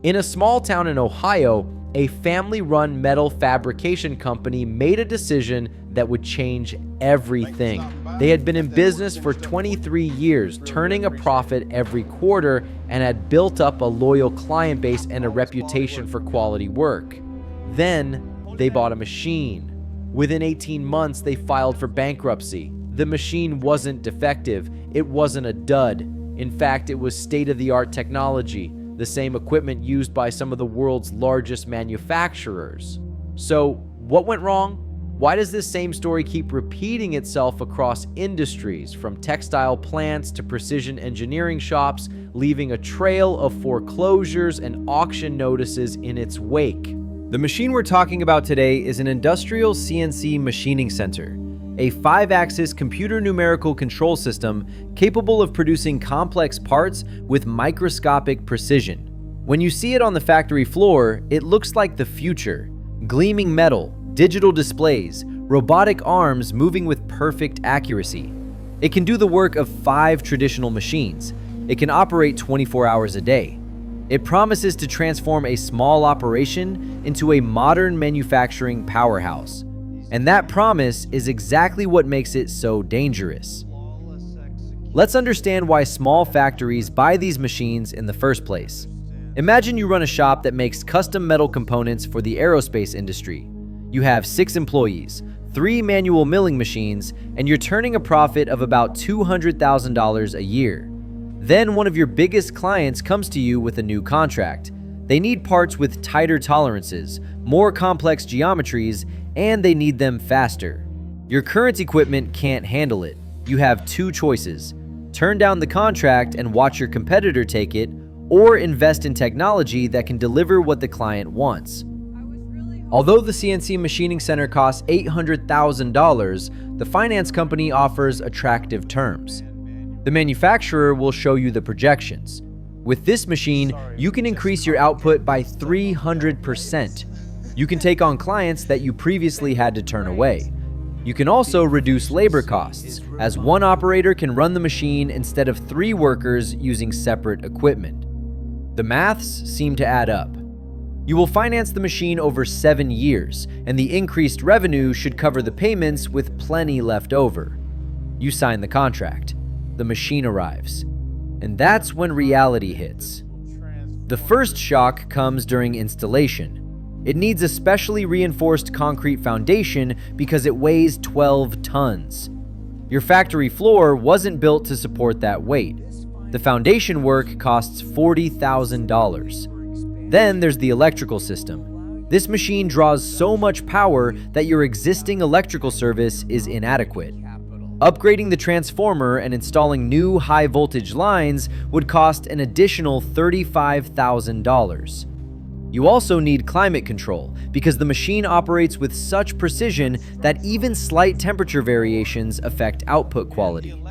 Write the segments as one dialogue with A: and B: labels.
A: In a small town in Ohio, a family-run metal fabrication company made a decision that would change everything. They had been in business for 23 years, turning a profit every quarter, and had built up a loyal client base and a reputation for quality work. Then, they bought a machine. Within 18 months, they filed for bankruptcy. The machine wasn't defective. It wasn't a dud. In fact, it was state-of-the-art technology, the same equipment used by some of the world's largest manufacturers. So, what went wrong? Why does this same story keep repeating itself across industries, from textile plants to precision engineering shops, leaving a trail of foreclosures and auction notices in its wake?
B: The machine we're talking about today is an industrial CNC machining center, a 5-axis computer numerical control system capable of producing complex parts with microscopic precision. When you see it on the factory floor, it looks like the future. Gleaming metal, digital displays, robotic arms moving with perfect accuracy. It can do the work of 5 traditional machines. It can operate 24 hours a day. It promises to transform a small operation into a modern manufacturing powerhouse. And that promise is exactly what makes it so dangerous. Let's understand why small factories buy these machines in the first place. Imagine you run a shop that makes custom metal components for the aerospace industry. You have 6 employees, 3 manual milling machines, and you're turning a profit of about $200,000 a year. Then one of your biggest clients comes to you with a new contract. They need parts with tighter tolerances, more complex geometries, and they need them faster. Your current equipment can't handle it. You have 2 choices: turn down the contract and watch your competitor take it, or invest in technology that can deliver what the client wants. Although the CNC machining center costs $800,000, the finance company offers attractive terms. The manufacturer will show you the projections. With this machine, you can increase your output by 300%. You can take on clients that you previously had to turn away. You can also reduce labor costs, as one operator can run the machine instead of 3 workers using separate equipment. The maths seem to add up. You will finance the machine over 7 years, and the increased revenue should cover the payments with plenty left over. You sign the contract. The machine arrives. And that's when reality hits. The first shock comes during installation. It needs a specially reinforced concrete foundation because it weighs 12 tons. Your factory floor wasn't built to support that weight. The foundation work costs $40,000. Then there's the electrical system. This machine draws so much power that your existing electrical service is inadequate. Upgrading the transformer and installing new high-voltage lines would cost an additional $35,000. You also need climate control because the machine operates with such precision that even slight temperature variations affect output quality.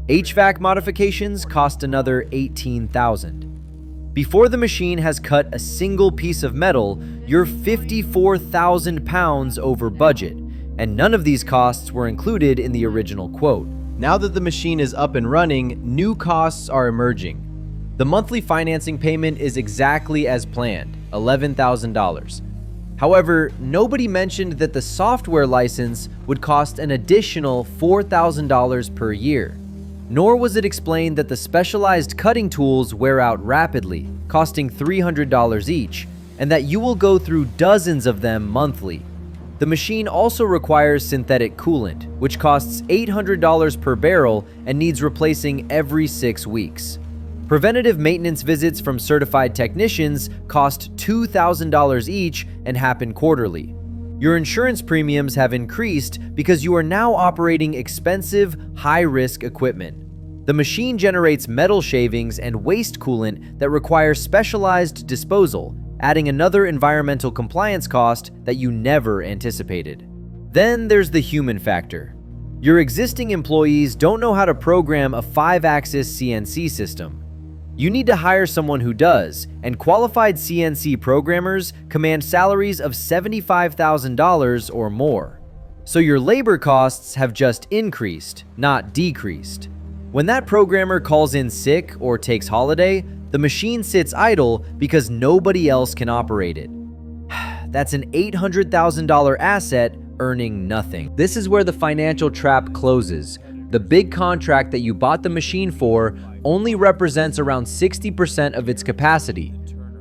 B: HVAC modifications cost another $18,000. Before the machine has cut a single piece of metal, you're 54,000 pounds over budget, and none of these costs were included in the original quote. Now that the machine is up and running, new costs are emerging. The monthly financing payment is exactly as planned, $11,000. However, nobody mentioned that the software license would cost an additional $4,000 per year. Nor was it explained that the specialized cutting tools wear out rapidly, costing $300 each, and that you will go through dozens of them monthly. The machine also requires synthetic coolant, which costs $800 per barrel and needs replacing every 6 weeks. Preventative maintenance visits from certified technicians cost $2,000 each and happen quarterly. Your insurance premiums have increased because you are now operating expensive, high-risk equipment. The machine generates metal shavings and waste coolant that require specialized disposal, adding another environmental compliance cost that you never anticipated. Then there's the human factor. Your existing employees don't know how to program a 5-axis CNC system. You need to hire someone who does, and qualified CNC programmers command salaries of $75,000 or more. So your labor costs have just increased, not decreased. When that programmer calls in sick or takes holiday, The machine sits idle because nobody else can operate it. That's an $800,000 asset earning nothing. This is where the financial trap closes. The big contract that you bought the machine for only represents around 60% of its capacity.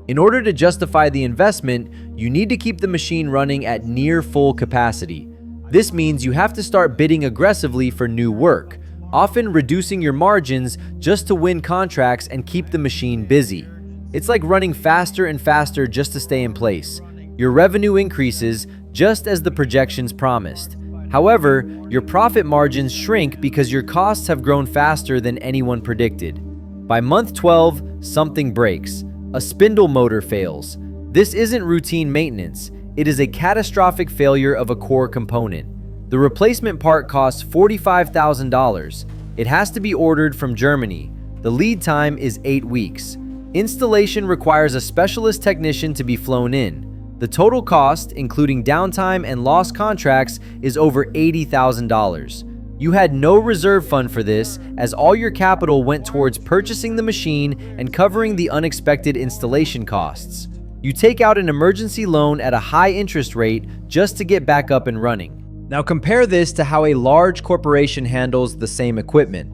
B: In order to justify the investment, you need to keep the machine running at near full capacity. This means you have to start bidding aggressively for new work, often reducing your margins just to win contracts and keep the machine busy. It's like running faster and faster just to stay in place. Your revenue increases just as the projections promised. However, your profit margins shrink because your costs have grown faster than anyone predicted. By month 12, something breaks. A spindle motor fails. This isn't routine maintenance. It is a catastrophic failure of a core component. The replacement part costs $45,000. It has to be ordered from Germany. The lead time is 8 weeks. Installation requires a specialist technician to be flown in. The total cost, including downtime and lost contracts, is over $80,000. You had no reserve fund for this, as all your capital went towards purchasing the machine and covering the unexpected installation costs. You take out an emergency loan at a high interest rate just to get back up and running. Now compare this to how a large corporation handles the same equipment.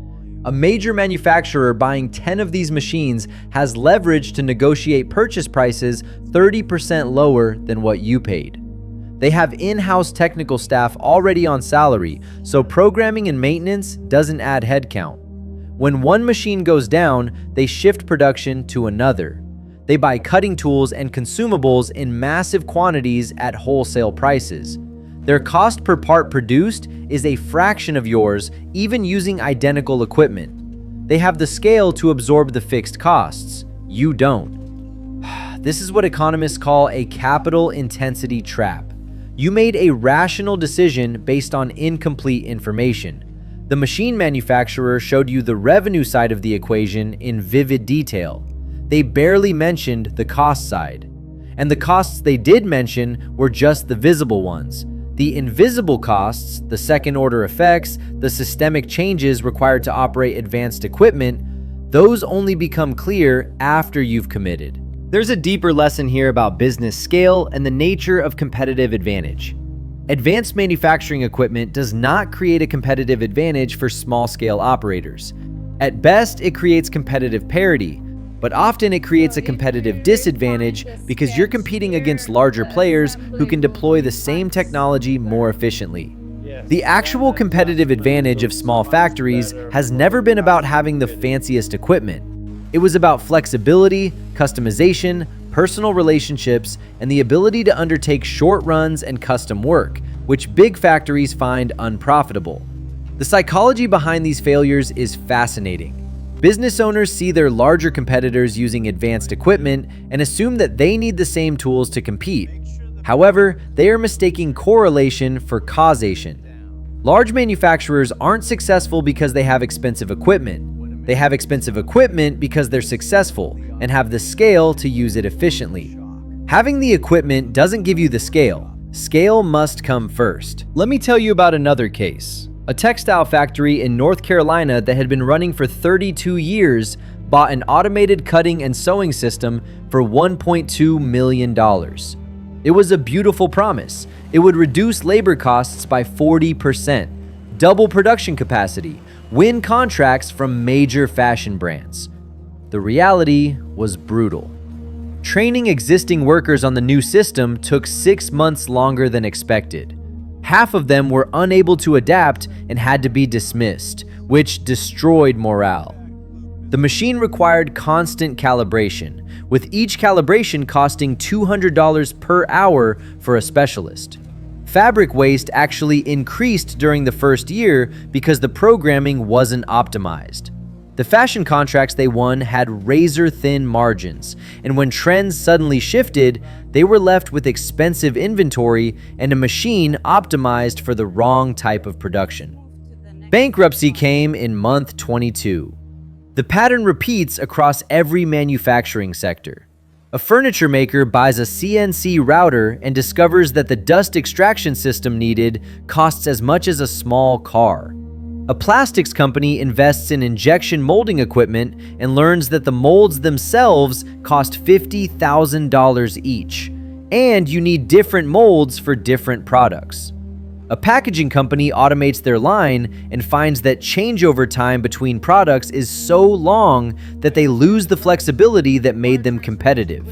B: A major manufacturer buying 10 of these machines has leverage to negotiate purchase prices 30% lower than what you paid. They have in-house technical staff already on salary, so programming and maintenance doesn't add headcount. When one machine goes down, they shift production to another. They buy cutting tools and consumables in massive quantities at wholesale prices. Their cost per part produced is a fraction of yours, even using identical equipment. They have the scale to absorb the fixed costs. You don't. This is what economists call a capital intensity trap. You made a rational decision based on incomplete information. The machine manufacturer showed you the revenue side of the equation in vivid detail. They barely mentioned the cost side. And the costs they did mention were just the visible ones. The invisible costs, the second-order effects, the systemic changes required to operate advanced equipment, those only become clear after you've committed. There's a deeper lesson here about business scale and the nature of competitive advantage. Advanced manufacturing equipment does not create a competitive advantage for small-scale operators. At best, it creates competitive parity, but often it creates a competitive disadvantage because you're competing against larger players who can deploy the same technology more efficiently. The actual competitive advantage of small factories has never been about having the fanciest equipment. It was about flexibility, customization, personal relationships, and the ability to undertake short runs and custom work, which big factories find unprofitable. The psychology behind these failures is fascinating. Business owners see their larger competitors using advanced equipment and assume that they need the same tools to compete. However, they are mistaking correlation for causation. Large manufacturers aren't successful because they have expensive equipment. They have expensive equipment because they're successful and have the scale to use it efficiently. Having the equipment doesn't give you the scale. Scale must come first. Let me tell you about another case. A textile factory in North Carolina that had been running for 32 years bought an automated cutting and sewing system for $1.2 million. It was a beautiful promise. It would reduce labor costs by 40%, double production capacity, win contracts from major fashion brands. The reality was brutal. Training existing workers on the new system took 6 months longer than expected. Half of them were unable to adapt and had to be dismissed, which destroyed morale. The machine required constant calibration, with each calibration costing $200 per hour for a specialist. Fabric waste actually increased during the first year because the programming wasn't optimized. The fashion contracts they won had razor-thin margins, and when trends suddenly shifted, they were left with expensive inventory and a machine optimized for the wrong type of production. Bankruptcy came in month 22. The pattern repeats across every manufacturing sector. A furniture maker buys a CNC router and discovers that the dust extraction system needed costs as much as a small car. A plastics company invests in injection molding equipment and learns that the molds themselves cost $50,000 each, and you need different molds for different products. A packaging company automates their line and finds that changeover time between products is so long that they lose the flexibility that made them competitive.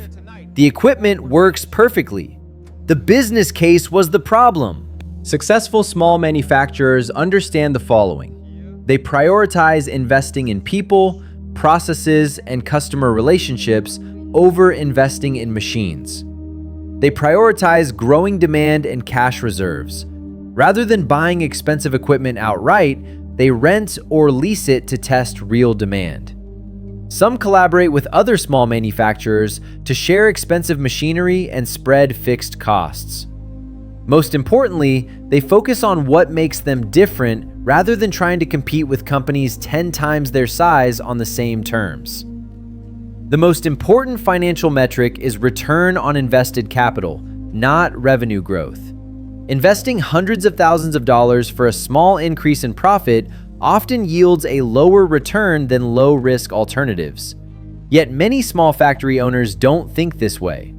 B: The equipment works perfectly. The business case was the problem.
A: Successful small manufacturers understand the following. They prioritize investing in people, processes, and customer relationships over investing in machines. They prioritize growing demand and cash reserves. Rather than buying expensive equipment outright, they rent or lease it to test real demand. Some collaborate with other small manufacturers to share expensive machinery and spread fixed costs. Most importantly, they focus on what makes them different rather than trying to compete with companies 10 times their size on the same terms. The most important financial metric is return on invested capital, not revenue growth. Investing hundreds of thousands of dollars for a small increase in profit often yields a lower return than low-risk alternatives. Yet many small factory owners don't think this way.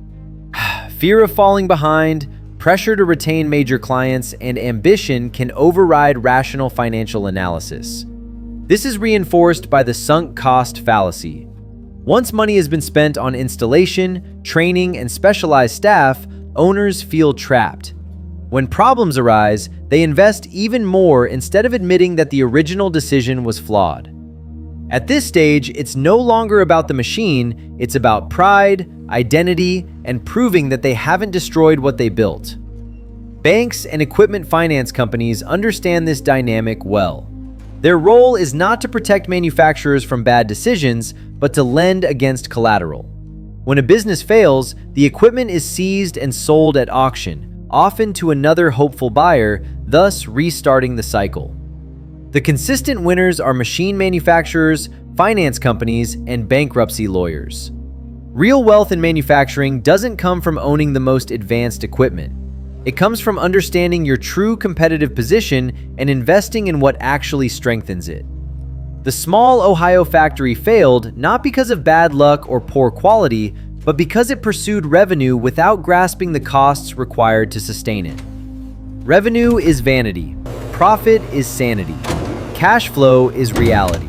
A: Fear of falling behind, pressure to retain major clients, and ambition can override rational financial analysis. This is reinforced by the sunk cost fallacy. Once money has been spent on installation, training, and specialized staff, owners feel trapped. When problems arise, they invest even more instead of admitting that the original decision was flawed. At this stage, it's no longer about the machine, it's about pride, identity, and proving that they haven't destroyed what they built. Banks and equipment finance companies understand this dynamic well. Their role is not to protect manufacturers from bad decisions, but to lend against collateral. When a business fails, the equipment is seized and sold at auction, often to another hopeful buyer, thus restarting the cycle. The consistent winners are machine manufacturers, finance companies, and bankruptcy lawyers. Real wealth in manufacturing doesn't come from owning the most advanced equipment. It comes from understanding your true competitive position and investing in what actually strengthens it. The small Ohio factory failed not because of bad luck or poor quality, but because it pursued revenue without grasping the costs required to sustain it. Revenue is vanity. Profit is sanity. Cash flow is reality.